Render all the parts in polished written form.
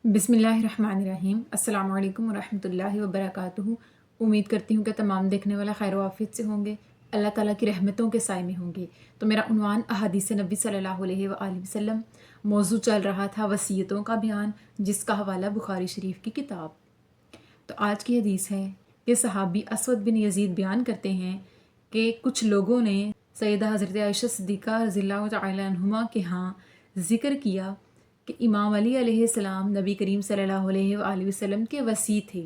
बिस्मिल्लाहिर्रहमानिर्रहीम। अस्सलाम वालेकुम वरहमतुल्लाहि वबरकातुहू। उम्मीद करती हूँ कि तमाम देखने वाला खैर आफियत से होंगे, अल्लाह ताला की रहमतों के साए में होंगे। तो मेरा उन्वान अहादीस नबी सल्लल्लाहु अलैहि वसल्लम मौजू चल रहा था वसीयतों का बयान, जिसका हवाला बुखारी शरीफ की किताब। तो आज की हदीस है कि सहाबी असवद बिन यजीद बयान करते हैं कि कुछ लोगों ने सैयदा हज़रत आयशा सिद्दीक़ा रज़ियल्लाहु तआला अन्हुमा के यहाँ ज़िक्र किया कि इमाम अली अलैहिस्सलाम नबी करीम सल्लल्लाहु अलैहि वसल्लम के वसी थे।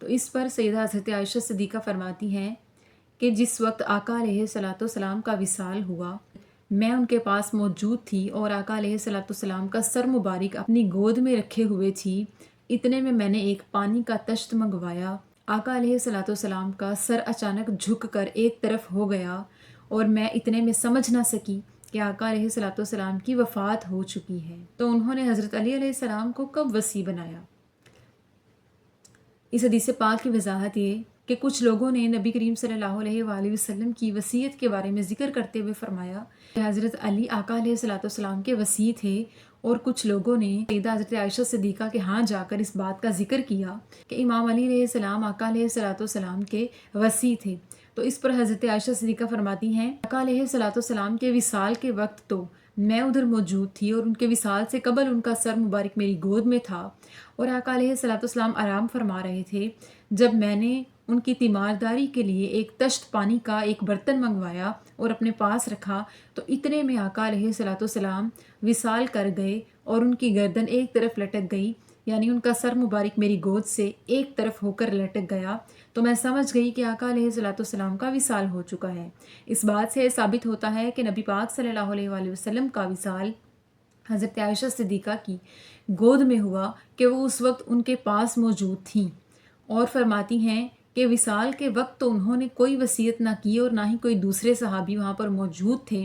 तो इस पर सैयदा हज़रत आयशा सिद्दीक़ा फरमाती हैं कि जिस वक्त आका अलैहिस्सलाम का विसाल हुआ, मैं उनके पास मौजूद थी और आका अलैहिस्सलाम का सर मुबारक अपनी गोद में रखे हुए थी। इतने में मैंने एक पानी का तश्त मंगवाया। आका अलैहिस्सलाम का सर अचानक झुक कर एक तरफ हो गया और मैं इतने में समझ ना सकी कि आका अलैहिस्सलाम की वफ़ात हो चुकी है। तो उन्होंने हज़रत अली अलैहिस्सलाम को कब वसी बनाया? इस हदीस पाक की वजाहत ये कि कुछ लोगों ने नबी करीम सल्लल्लाहु अलैहि वसल्लम की वसीयत के बारे में ज़िक्र करते हुए फरमाया कि हज़रत अली आका अलैहिस्सलाम के वसी थे, और कुछ लोगों ने सैयदा हज़रत आयशा सिद्दीक़ा के यहाँ जाकर इस बात का जिक्र किया कि इमाम अली अलैहिस्सलाम आका अलैहिस्सलाम के वसी थे। तो इस पर हज़रत आयशा सिद्दीक़ा फरमाती हैं, आका अलैहिस्सलाम के विसाल के वक्त तो मैं उधर मौजूद थी और उनके विसाल से कबल उनका सर मुबारक मेरी गोद में था और आका अलैहिस्सलाम आराम फरमा रहे थे, जब मैंने उनकी तीमारदारी के लिए एक तश्त पानी का एक बर्तन मंगवाया और अपने पास रखा। तो इतने में आका अलैहिस्सलाम विसाल कर गए और उनकी गर्दन एक तरफ लटक गई, यानी उनका सर मुबारक मेरी गोद से एक तरफ होकर लटक गया। तो मैं समझ गई कि आका अलैहिस्सलाम का विसाल हो चुका है। इस बात से साबित होता है कि नबी पाक सल्लल्लाहु अलैहि वसल्लम का विसाल हज़रत आयशा सिद्दीक़ा की गोद में हुआ कि वो उस वक्त उनके पास मौजूद थीं, और फरमाती हैं कि विसाल के वक्त तो उन्होंने कोई वसीयत ना की और ना ही कोई दूसरे सहाबी वहाँ पर मौजूद थे।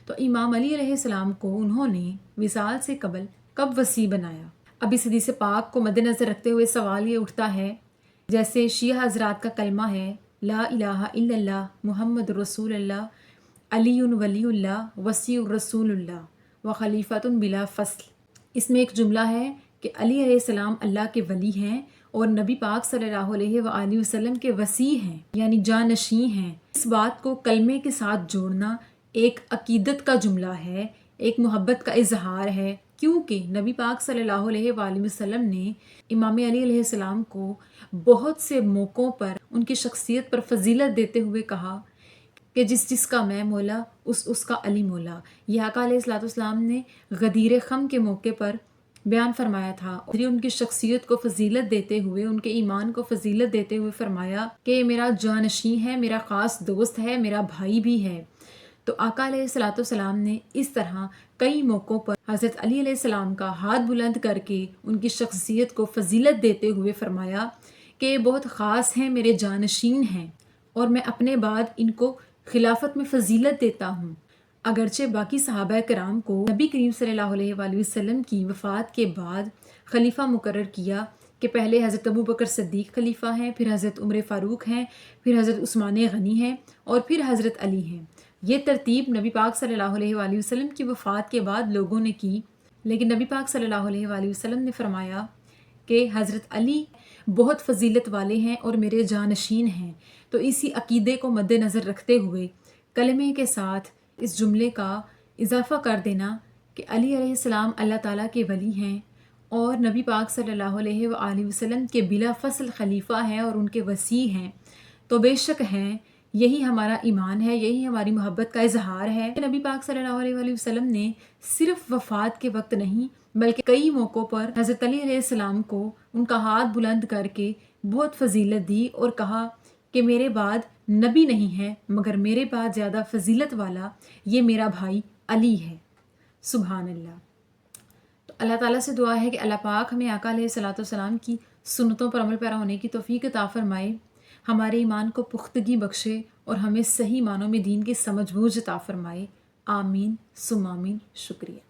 तो इमाम अली अलैहिस्सलाम को उन्होंने विसाल से कबल कब वसी बनाया? अब इस हदीस पाक को मद्देनज़र रखते हुए सवाल ये उठता है, जैसे शिया हज़रात का कलमा है ला इलाहा इल्लल्लाह मुहम्मद रसूलुल्लाह अलीउन वलीउल्लाह वसीउर रसूलुल्लाह व खलीफतुन बिला फ़स्ल। इसमें एक जुमला है कि अली अलैहिस्सलाम अल्लाह के वली हैं और नबी पाक सल्लल्लाहु अलैहि वसल्लम के वसी हैं, यानी जानशी हैं। इस बात को कलमे के साथ जोड़ना एक अकीदत का जुमला है, एक मोहब्बत का इजहार है, क्योंकि नबी पाक सल्लल्लाहु अलैहि वसल्लम ने इमाम अली अलैहिस्सलाम को बहुत से मौक़ों पर उनकी शख्सियत पर फजीलत देते हुए कहा कि जिसका मैं मौला उसका अली मौला। यह आका अलैहिस्सलाम ने गदीर ख़म के मौके पर बयान फरमाया था और उनकी शख्सियत को फजीलत देते हुए, उनके ईमान को फजीलत देते हुए फरमाया कि मेरा जानशी है, मेरा ख़ास दोस्त है, मेरा भाई भी है। तो आका अलैहिस्सलाम ने इस तरह कई मौक़ों पर हज़रत अली अलैहिस्सलाम का हाथ बुलंद करके उनकी शख्सियत को फजीलत देते हुए फरमाया कि बहुत ख़ास हैं, मेरे जानशीन हैं और मैं अपने बाद इनको खिलाफत में फजीलत देता हूँ। अगरचे बाकी सहाबा कराम को नबी करीम सल्लल्लाहु अलैहि वसल्लम की वफ़ात के बाद खलीफा मुकर्रर किया कि पहले हज़रत अबू बकर सिद्दीक़ खलीफा हैं, फिर हज़रत उमर फ़ारूक हैं, फिर हज़रत उस्मान गनी हैं और फिर हज़रत अली हैं। ये तरतीब नबी पाक सल्लल्लाहु अलैहि वसल्लम की वफ़ात के बाद लोगों ने की, लेकिन नबी पाक सल्लल्लाहु अलैहि वसल्लम ने फरमाया कि हज़रत अली बहुत फजीलत वाले हैं और मेरे जानशीन हैं। तो इसी अकीदे को मद्देनज़र रखते हुए कलमे के साथ इस जुमले का इजाफ़ा कर देना कि अली अलैहिस्सलाम अल्लाह ताला के वली हैं और नबी पाक सल्लल्लाहु अलैहि वसल्लम के बिला फ़स्ल खलीफ़ा हैं और उनके वसी हैं, तो बेशक हैं। यही हमारा ईमान है, यही हमारी मोहब्बत का इजहार है। नबी पाक सल्लल्लाहु अलैहि वसल्लम ने सिर्फ वफ़ात के वक्त नहीं बल्कि कई मौक़ों पर हज़रत अली अलैहिस्सलाम को उनका हाथ बुलंद करके बहुत फजीलत दी और कहा कि मेरे बाद नबी नहीं है, मगर मेरे बाद ज़्यादा फजीलत वाला ये मेरा भाई अली है। सुभान अल्लाह। तो अल्लाह ताला से दुआ है कि अल्लाह पाक हमें आका अलैहिस्सलाम की सुन्नतों पर अमल पैरा होने की तौफीक अता फरमाए, हमारे ईमान को पुख्तगी बख्शे और हमें सही मानों में दीन की समझ बूझ अता फरमाए। आमीन सुम आमीन। शुक्रिया।